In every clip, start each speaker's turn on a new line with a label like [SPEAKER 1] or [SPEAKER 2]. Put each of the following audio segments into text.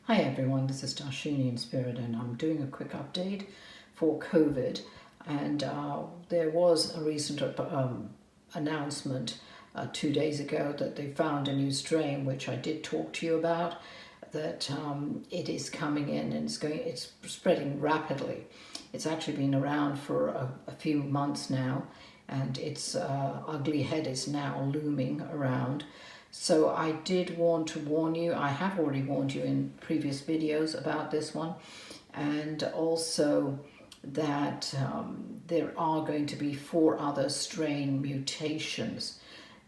[SPEAKER 1] Hi everyone, this is Darshini in Spirit, and I'm doing a quick update for COVID. And there was a recent announcement 2 days ago that they found a new strain, which I did talk to you about. That it is coming in and it's spreading rapidly. It's actually been around for a few months now, and its ugly head is now looming around. So I did want to warn you. I have already warned you in previous videos about this one, and also that there are going to be 4 other strain mutations.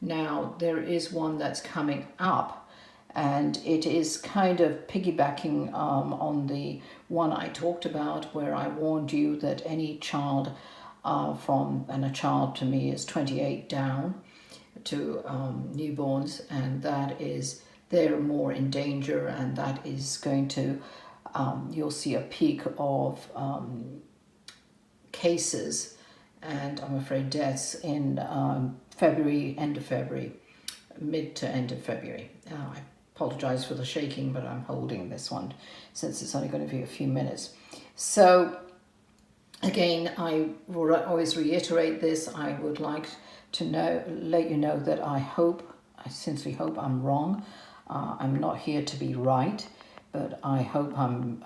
[SPEAKER 1] Now there is one that's coming up, and it is kind of piggybacking on the one I talked about, where I warned you that any child and a child to me is 28 down to newborns, and that is they're more in danger, and that is going to you'll see a peak of cases and I'm afraid deaths in February, end of February, mid to end of February. I apologize for the shaking, but I'm holding this one since it's only going to be a few minutes. So again, I will always reiterate this. I would like to let you know that I sincerely hope I'm wrong. I'm not here to be right, but I hope I'm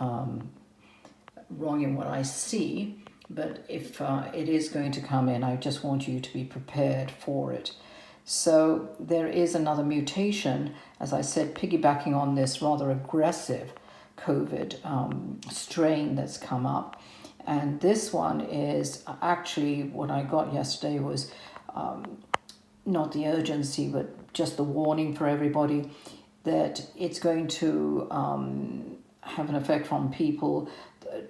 [SPEAKER 1] wrong in what I see. But if it is going to come in, I just want you to be prepared for it. So there is another mutation, as I said, piggybacking on this rather aggressive COVID strain that's come up. And this one is actually, what I got yesterday was not the urgency, but just the warning for everybody that it's going to have an effect on people,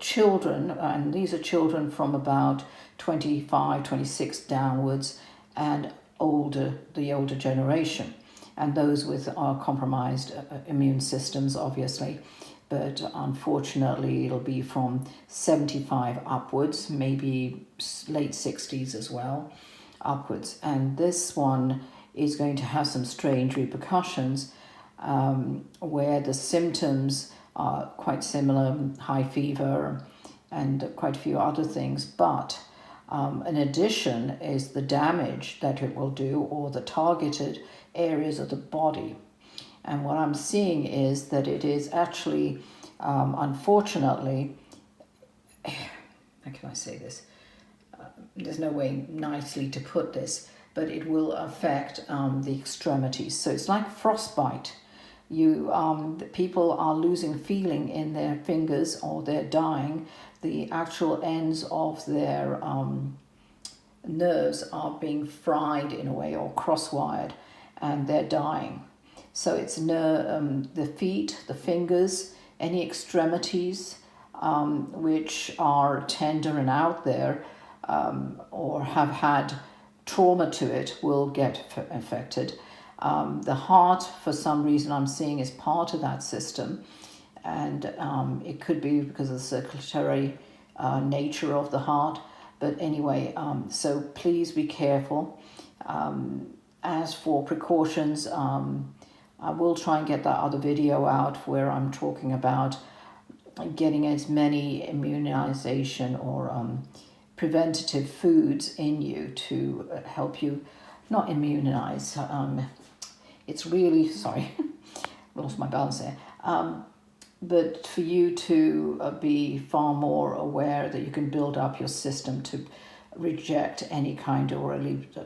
[SPEAKER 1] children, and these are children from about 25, 26 downwards, and the older generation, and those with compromised immune systems, obviously. But unfortunately, it'll be from 75 upwards, maybe late 60s as well, upwards. And this one is going to have some strange repercussions where the symptoms are quite similar, high fever and quite a few other things. But in addition is the damage that it will do, or the targeted areas of the body. And what I'm seeing is that it is actually, unfortunately, how can I say this? There's no way nicely to put this, but it will affect the extremities. So it's like frostbite. People are losing feeling in their fingers, or they're dying. The actual ends of their nerves are being fried in a way, or cross-wired, and they're dying. So it's the feet, the fingers, any extremities which are tender and out there or have had trauma to it will get affected. The heart, for some reason, I'm seeing is part of that system, and it could be because of the circulatory nature of the heart. But anyway, so please be careful. As for precautions, I will try and get that other video out where I'm talking about getting as many immunization or preventative foods in you to help you not immunize. It's really, sorry, lost my balance there. But for you to be far more aware that you can build up your system to reject any kind, or at least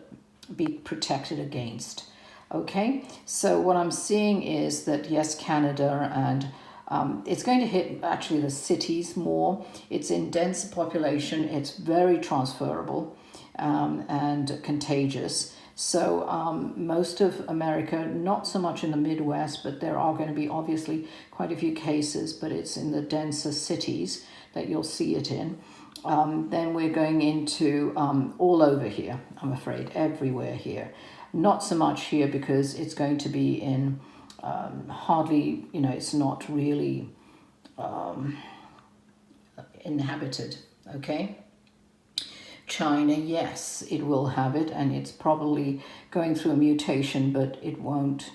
[SPEAKER 1] be protected against. Okay, so what I'm seeing is that yes, Canada, and it's going to hit actually the cities more. It's in dense population. It's very transferable and contagious. So most of America, not so much in the Midwest, but there are going to be obviously quite a few cases, but it's in the denser cities that you'll see it in. Then we're going into all over here, I'm afraid, everywhere here. Not so much here because it's going to be in hardly, it's not really inhabited, okay? China, yes, it will have it, and it's probably going through a mutation, but it won't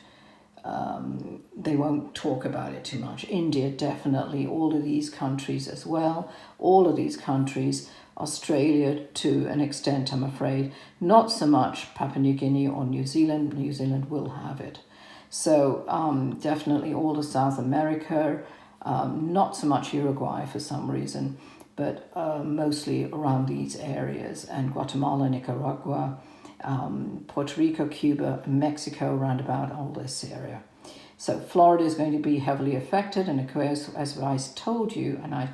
[SPEAKER 1] they won't talk about it too much. India, definitely, all of these countries as well, all of these countries, Australia to an extent, I'm afraid, not so much Papua New Guinea or New Zealand. New Zealand will have it. So definitely all of South America, not so much Uruguay for some reason, but mostly around these areas, and Guatemala, Nicaragua, Puerto Rico, Cuba, Mexico, around about all this area. So Florida is going to be heavily affected, and of course, as I told you, and I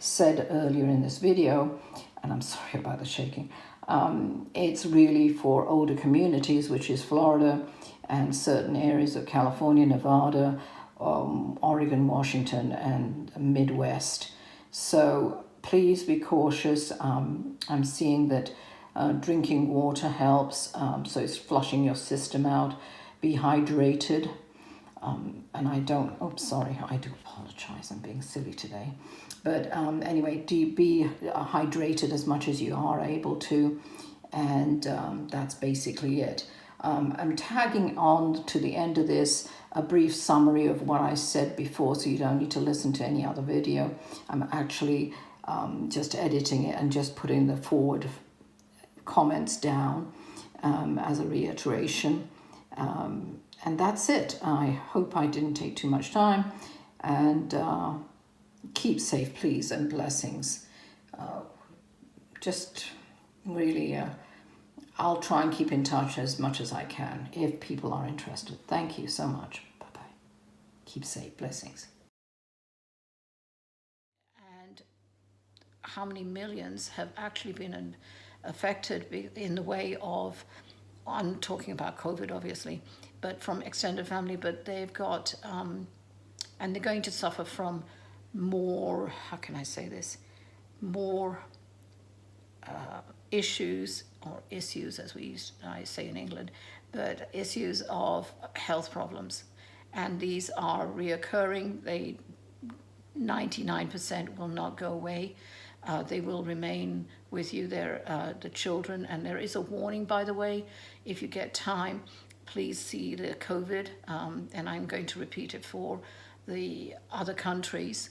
[SPEAKER 1] said earlier in this video, and I'm sorry about the shaking, it's really for older communities, which is Florida and certain areas of California, Nevada, Oregon, Washington, and Midwest. So please be cautious. I'm seeing that drinking water helps, so it's flushing your system out. Be hydrated. And I do apologize, I'm being silly today. But anyway, be hydrated as much as you are able to, and that's basically it. I'm tagging on to the end of this a brief summary of what I said before, so you don't need to listen to any other video. I'm actually just editing it and just putting the forward comments down as a reiteration. And that's it. I hope I didn't take too much time, and keep safe, please, and blessings. Just really, I'll try and keep in touch as much as I can if people are interested. Thank you so much. Bye-bye. Keep safe. Blessings. And how many millions have actually been affected in the way of, I'm talking about COVID, obviously, but from extended family, but they've got, and they're going to suffer from more, how can I say this, more issues, or issues as I say in England, but issues of health problems. And these are reoccurring. 99% will not go away. They will remain with you. They're the children, and there is a warning, by the way. If you get time, please see the COVID, and I'm going to repeat it for the other countries.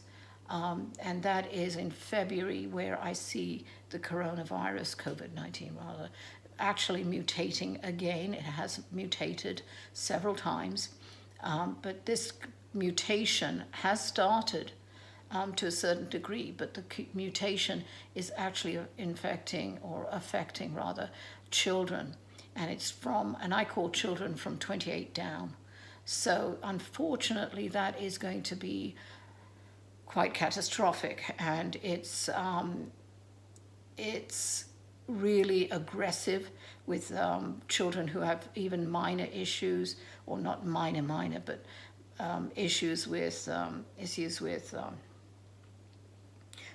[SPEAKER 1] And that is in February, where I see the coronavirus, COVID-19 rather, actually mutating again. It has mutated several times, but this mutation has started to a certain degree, but the mutation is actually affecting rather children, and it's from, and I call children from 28 down. So unfortunately that is going to be quite catastrophic, and it's really aggressive with children who have even minor issues, or not minor, but issues with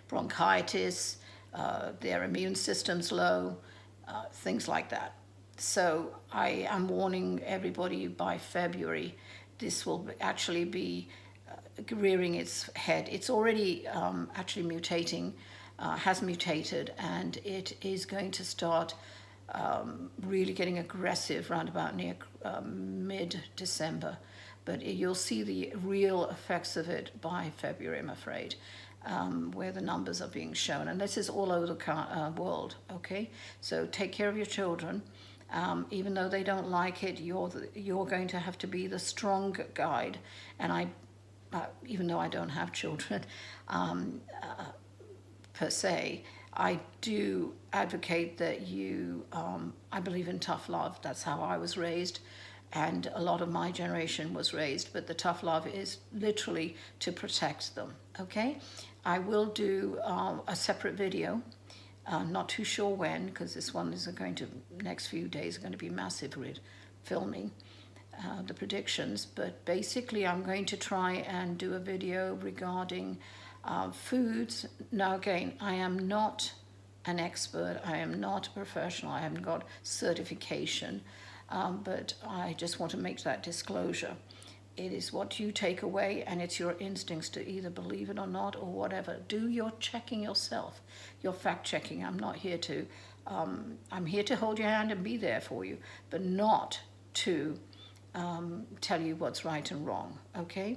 [SPEAKER 1] bronchitis, their immune system's low, things like that. So I am warning everybody, by February, this will actually be rearing its head. It's already actually mutating, has mutated, and it is going to start really getting aggressive round about near mid-December. But you'll see the real effects of it by February, I'm afraid, where the numbers are being shown. And this is all over the world, okay? So take care of your children. Even though they don't like it, you're going to have to be the strong guide. And even though I don't have children per se, I do advocate that I believe in tough love. That's how I was raised, and a lot of my generation was raised, but the tough love is literally to protect them, okay? I will do a separate video, not too sure when, because this one is next few days are going to be massive with filming the predictions, but basically I'm going to try and do a video regarding foods. Now again, I am not an expert, I am not a professional, I haven't got certification, but I just want to make that disclosure. It is what you take away, and it's your instincts to either believe it or not, or whatever. Do your checking yourself, your fact checking. I'm not here to, I'm here to hold your hand and be there for you, but not to tell you what's right and wrong, okay?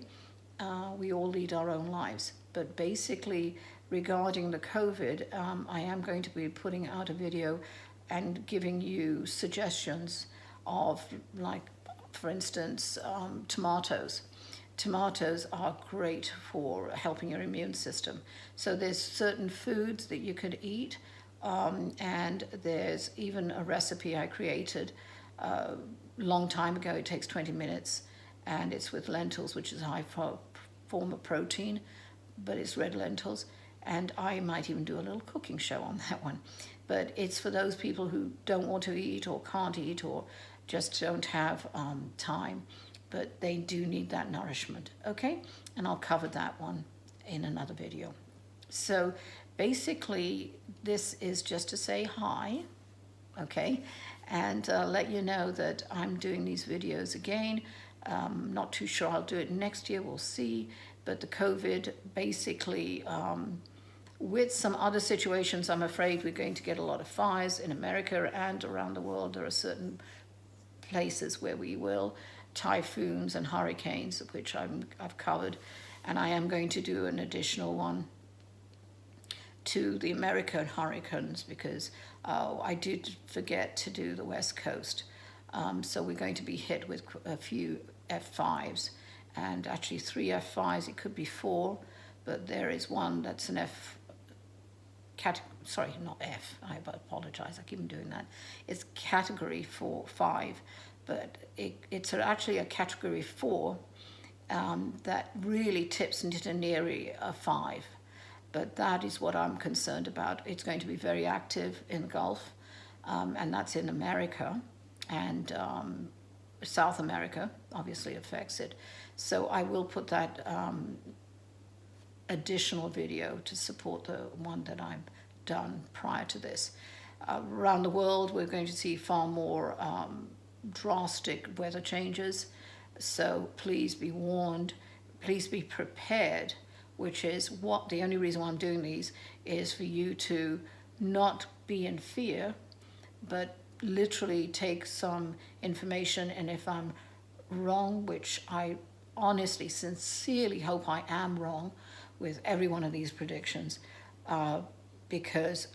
[SPEAKER 1] We all lead our own lives. But basically, regarding the COVID, I am going to be putting out a video and giving you suggestions of, like, for instance, tomatoes. Tomatoes are great for helping your immune system. So there's certain foods that you could eat, and there's even a recipe I created a long time ago. It takes 20 minutes, and it's with lentils, which is a high form of protein, but it's red lentils. And I might even do a little cooking show on that one. But it's for those people who don't want to eat or can't eat or just don't have time, but they do need that nourishment, okay? And I'll cover that one in another video. So basically, this is just to say hi, okay? And let you know that I'm doing these videos again. Not too sure I'll do it next year, we'll see. But the COVID, basically, with some other situations, I'm afraid we're going to get a lot of fires in America and around the world. There are certain places where we will. Typhoons and hurricanes, which I've covered. And I am going to do an additional one to the American hurricanes, because I did forget to do the West Coast. So we're going to be hit with a few F5s, and actually 3 F5s, it could be 4, but there is one that's an sorry, not F, I apologize, I keep on doing that. It's category 5, but it's actually a category 4 that really tips into an area of 5. But that is what I'm concerned about. It's going to be very active in the Gulf, and that's in America, and South America obviously affects it. So I will put that additional video to support the one that I've done prior to this. Around the world, we're going to see far more drastic weather changes. So please be warned, please be prepared, which is what the only reason why I'm doing these is for you to not be in fear, but literally take some information. And if I'm wrong, which I honestly, sincerely hope I am wrong with every one of these predictions, because,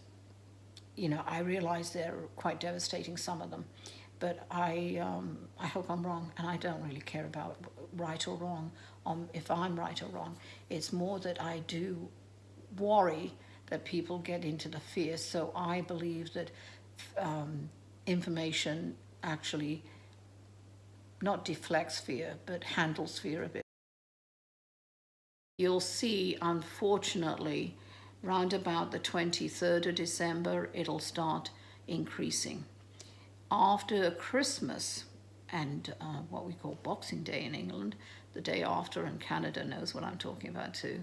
[SPEAKER 1] you know, I realize they're quite devastating, some of them, but I hope I'm wrong, and I don't really care about right or wrong, if I'm right or wrong. It's more that I do worry that people get into the fear. So I believe that information actually not deflects fear, but handles fear a bit. You'll see, unfortunately, round about the 23rd of December, it'll start increasing. After Christmas and what we call Boxing Day in England, the day after, and Canada knows what I'm talking about too,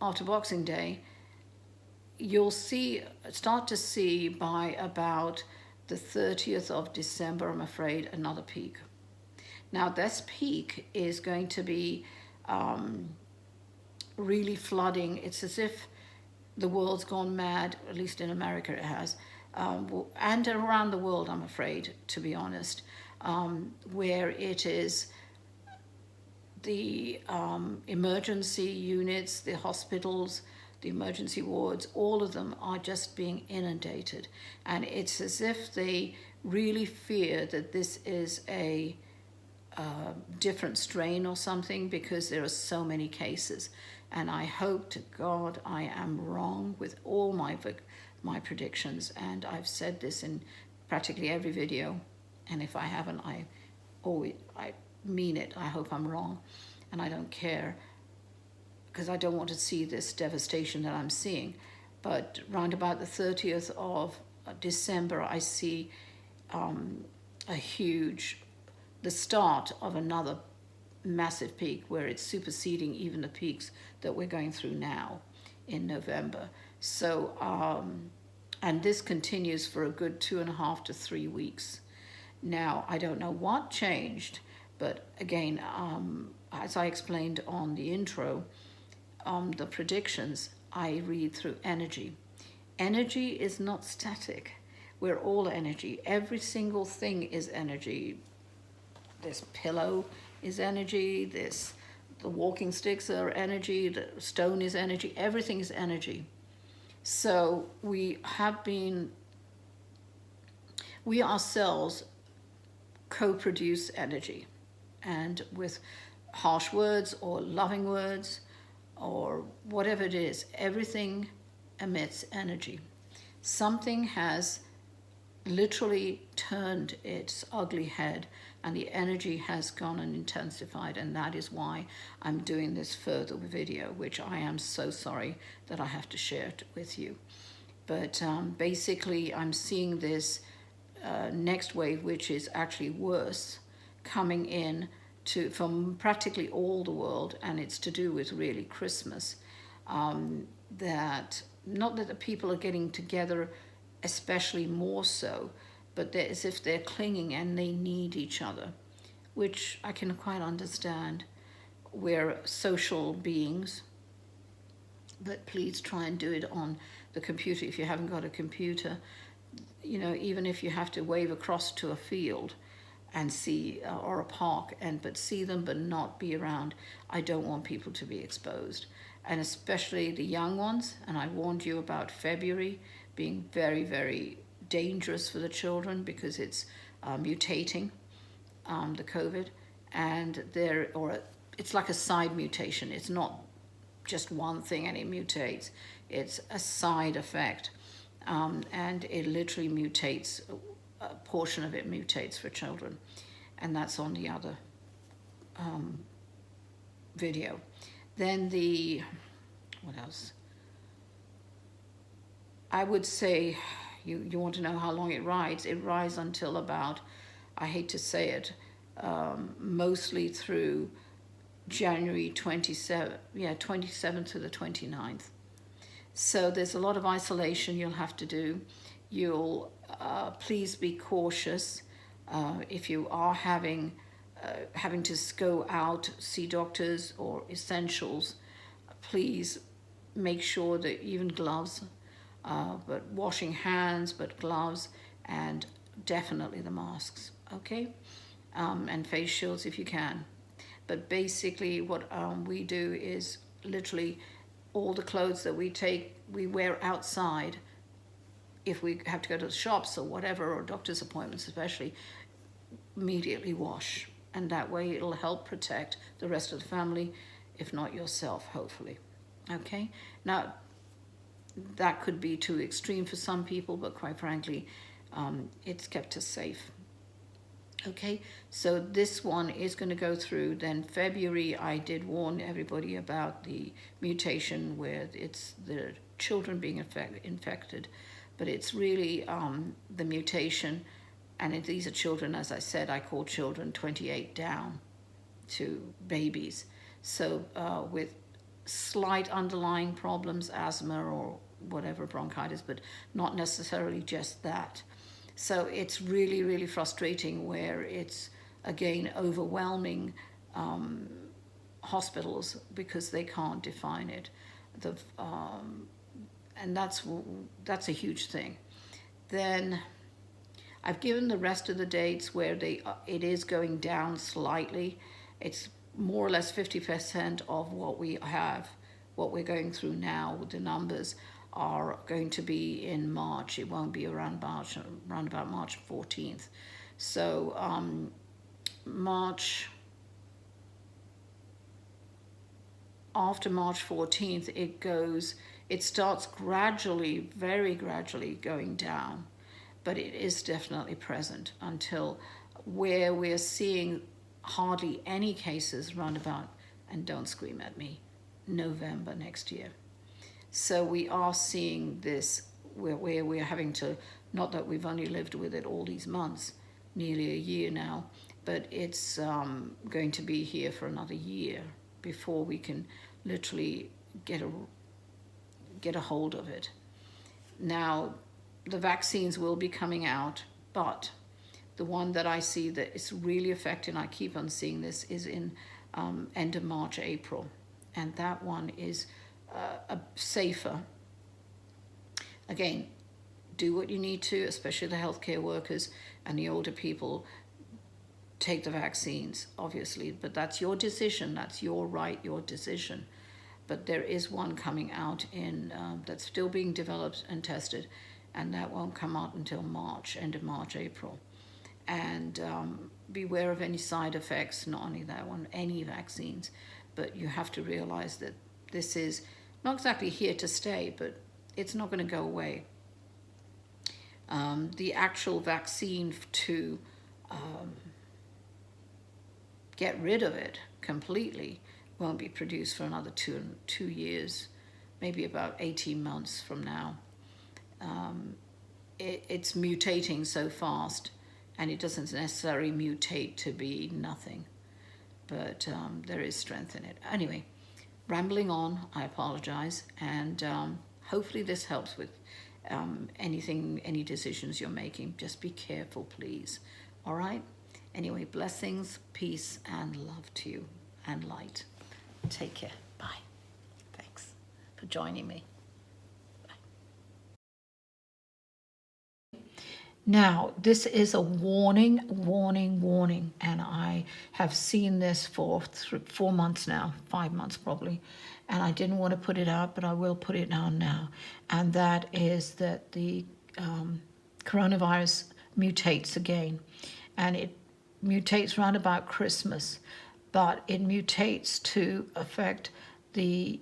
[SPEAKER 1] after Boxing Day, you'll start to see by about the 30th of December, I'm afraid, another peak. Now this peak is going to be really flooding. It's as if the world's gone mad, at least in America it has, and around the world, I'm afraid, to be honest, where it is the emergency units, the hospitals, the emergency wards, all of them are just being inundated. And it's as if they really fear that this is a different strain or something, because there are so many cases. And I hope to God I am wrong with all my predictions, and I've said this in practically every video, and if I haven't, I mean it. I hope I'm wrong, and I don't care, because I don't want to see this devastation that I'm seeing. But round about the 30th of December, I see the start of another massive peak, where it's superseding even the peaks that we're going through now in November. So, and this continues for a good 2.5 to 3 weeks. Now, I don't know what changed, but again, as I explained on the intro, the predictions, I read through energy. Energy is not static. We're all energy. Every single thing is energy. this pillow is energy, the walking sticks are energy, the stone is energy, everything is energy. So we ourselves co-produce energy, and with harsh words or loving words or whatever it is, everything emits energy. Something has literally turned its ugly head, and the energy has gone and intensified, and that is why I'm doing this further video, which I am so sorry that I have to share it with you. But basically I'm seeing this next wave, which is actually worse, coming in from practically all the world, and it's to do with really Christmas. That not that the people are getting together especially more so, but as if they're clinging and they need each other, which I can quite understand. We're social beings, but please try and do it on the computer if you haven't got a computer. You know, even if you have to wave across to a field and see, or a park, but see them but not be around. I don't want people to be exposed, and especially the young ones. And I warned you about February being very, very dangerous for the children because it's mutating, the COVID, and it's like a side mutation. It's not just one thing and it mutates. It's a side effect, and it literally mutates. A portion of it mutates for children, and that's on the other video. Then what else? I would say, you want to know how long it rides. It rides until about, I hate to say it, mostly through January 27th to the 29th. So there's a lot of isolation you'll have to do. You'll please be cautious. If you are having to go out, see doctors or essentials, please make sure that even gloves, but washing hands, but gloves, and definitely the masks, okay? And face shields if you can. But basically what we do is literally all the clothes that we wear outside. If we have to go to the shops or whatever, or doctor's appointments especially, immediately wash. And that way it'll help protect the rest of the family, if not yourself, hopefully. Okay? Now, that could be too extreme for some people, but quite frankly, it's kept us safe. Okay, so this one is going to go through. Then February, I did warn everybody about the mutation where it's the children being infected. But it's really the mutation, and these are children, as I said, I call children 28 down to babies. So with slight underlying problems, asthma or whatever, bronchitis, but not necessarily just that. So it's really, really frustrating where it's, again, overwhelming hospitals because they can't define it. And that's a huge thing. Then I've given the rest of the dates where it is going down slightly. It's more or less 50% of what we have, what we're going through now. The numbers are going to be in March. It won't be around about March 14th. So after March 14th, it starts gradually, very gradually going down, but it is definitely present until where we're seeing hardly any cases roundabout, and don't scream at me, November next year. So we are seeing this where we're having to, not that we've only lived with it all these months, nearly a year now, but it's going to be here for another year before we can literally get a hold of it. Now, the vaccines will be coming out, but the one that I see that is really affecting, I keep on seeing this, is in end of March, April. And that one is safer. Again, do what you need to, especially the healthcare workers and the older people. take the vaccines, obviously, but that's your decision. That's your right, your decision. But there is one coming out in that's still being developed and tested, and that won't come out until March, end of March, April. And beware of any side effects, not only that one, any vaccines. But you have to realize that this is not exactly here to stay, but it's not going to go away. The actual vaccine to get rid of it completely won't be produced for another two years, maybe about 18 months from now. It's mutating so fast, and it doesn't necessarily mutate to be nothing, but there is strength in it. Anyway, rambling on, I apologize, and hopefully this helps with any decisions you're making. Just be careful, please. All right? Anyway, blessings, peace, and love to you, and light. Take care. Bye. Thanks for joining me. Now, this is a warning, and I have seen this for 4 months now, 5 months probably, and I didn't want to put it out, but I will put it out now, and that is that the coronavirus mutates again, and it mutates around about Christmas, but it mutates to affect the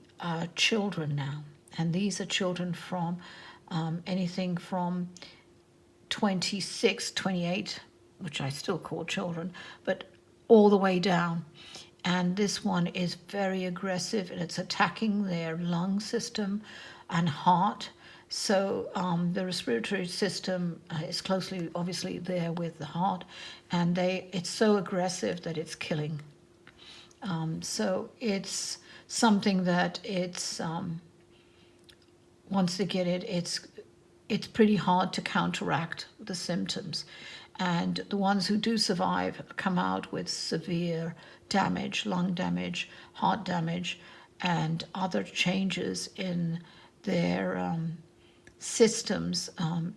[SPEAKER 1] children now, and these are children from anything from 26, 28, which I still call children, but all the way down. And this one is very aggressive, and it's attacking their lung system and heart. So the respiratory system is closely, obviously, there with the heart, and it's so aggressive that it's killing. So it's something that once they get it, it's pretty hard to counteract the symptoms. And the ones who do survive come out with severe damage, lung damage, heart damage, and other changes in their systems,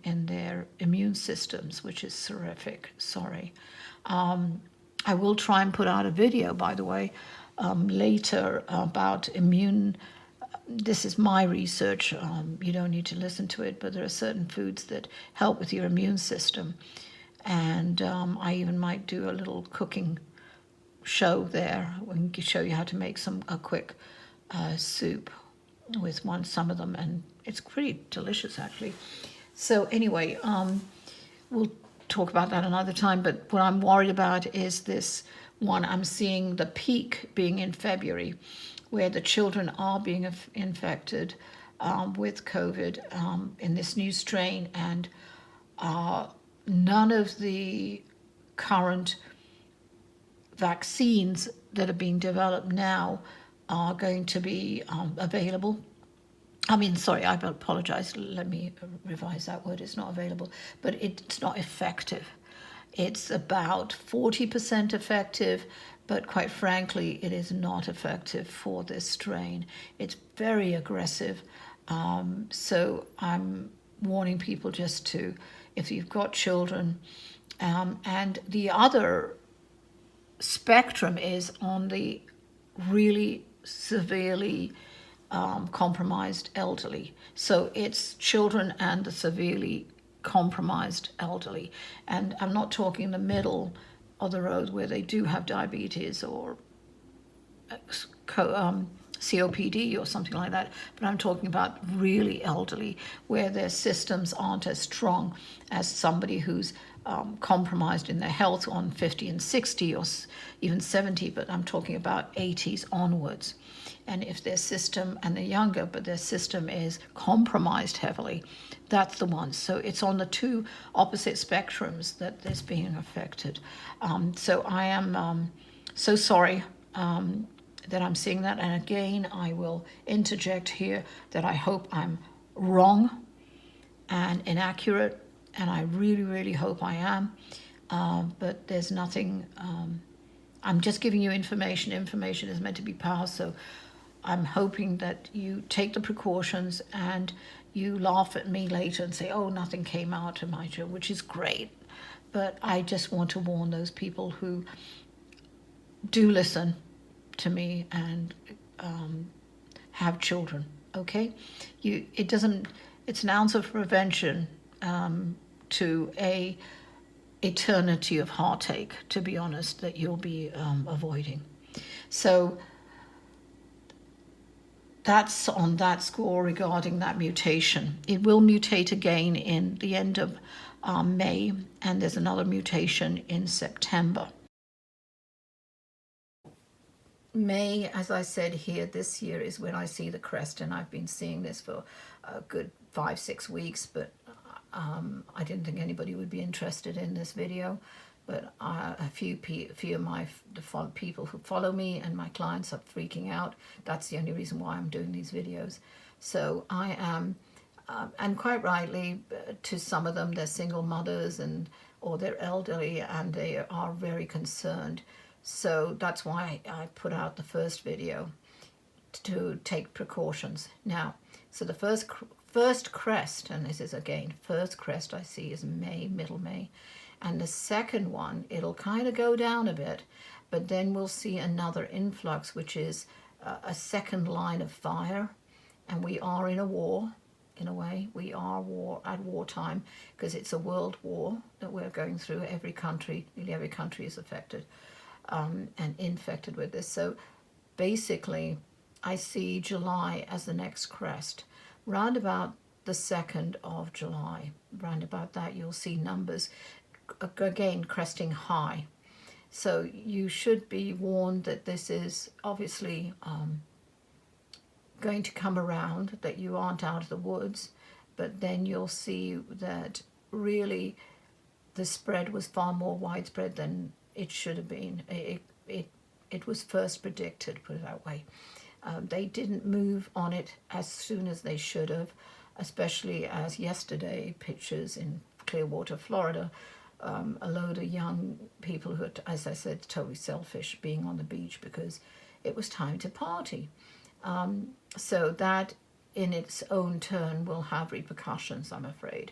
[SPEAKER 1] in their immune systems, which is terrific. Sorry. I will try and put out a video, by the way, later about immune. This is my research. You don't need to listen to it, but there are certain foods that help with your immune system. And I even might do a little cooking show there. We can show you how to make a quick soup with some of them, and it's pretty delicious, actually. So anyway, we'll talk about that another time, but what I'm worried about is this one. I'm seeing the peak being in February, where the children are being infected with COVID in this new strain, and none of the current vaccines that are being developed now are going to be available. I apologize. Let me revise that word. It's not available, but it's not effective. It's about 40% effective, but quite frankly, it is not effective for this strain. It's very aggressive. So I'm warning people just to, if you've got children, and the other spectrum is on the really severely compromised elderly. So it's children and the severely compromised elderly. And I'm not talking the middle of the road where they do have diabetes or COPD or something like that, but I'm talking about really elderly, where their systems aren't as strong as somebody who's compromised in their health on 50 and 60 or even 70, but I'm talking about 80s onwards. And if their system, and they're younger, but their system is compromised heavily, that's the one. So it's on the two opposite spectrums that is being affected. So I am so sorry that I'm seeing that. And again, I will interject here that I hope I'm wrong and inaccurate, and I really, really hope I am. But there's nothing, I'm just giving you information. Information is meant to be power, so I'm hoping that you take the precautions and you laugh at me later and say, oh, nothing came out of my show, which is great. but I just want to warn those people who do listen to me and have children. Okay, it's an ounce of prevention to a eternity of heartache, to be honest, that you'll be avoiding. So that's on that score regarding that mutation. It will mutate again in the end of May, and there's another mutation in September. May, as I said here, this year is when I see the crest, and I've been seeing this for a good 5-6 weeks, but I didn't think anybody would be interested in this video. But a few of my people who follow me and my clients are freaking out. That's the only reason why I'm doing these videos. So I am, and quite rightly, to some of them, they're single mothers or they're elderly, and they are very concerned. So that's why I put out the first video to take precautions. Now, so the first crest, and this is again, first crest I see is May, middle May. And the second one, it'll kind of go down a bit, but then we'll see another influx, which is a second line of fire. And we are in a war, in a way. We are at wartime, because it's a world war that we're going through. Every country, nearly every country is affected and infected with this. So basically, I see July as the next crest. Round about the 2nd of July, round about that, you'll see numbers again cresting high. So you should be warned that this is obviously going to come around, that you aren't out of the woods, but then you'll see that really the spread was far more widespread than it should have been. It was first predicted, put it that way. They didn't move on it as soon as they should have, especially as yesterday pictures in Clearwater, Florida, a load of young people who are, as I said, totally selfish, being on the beach because it was time to party. So that in its own turn will have repercussions, I'm afraid.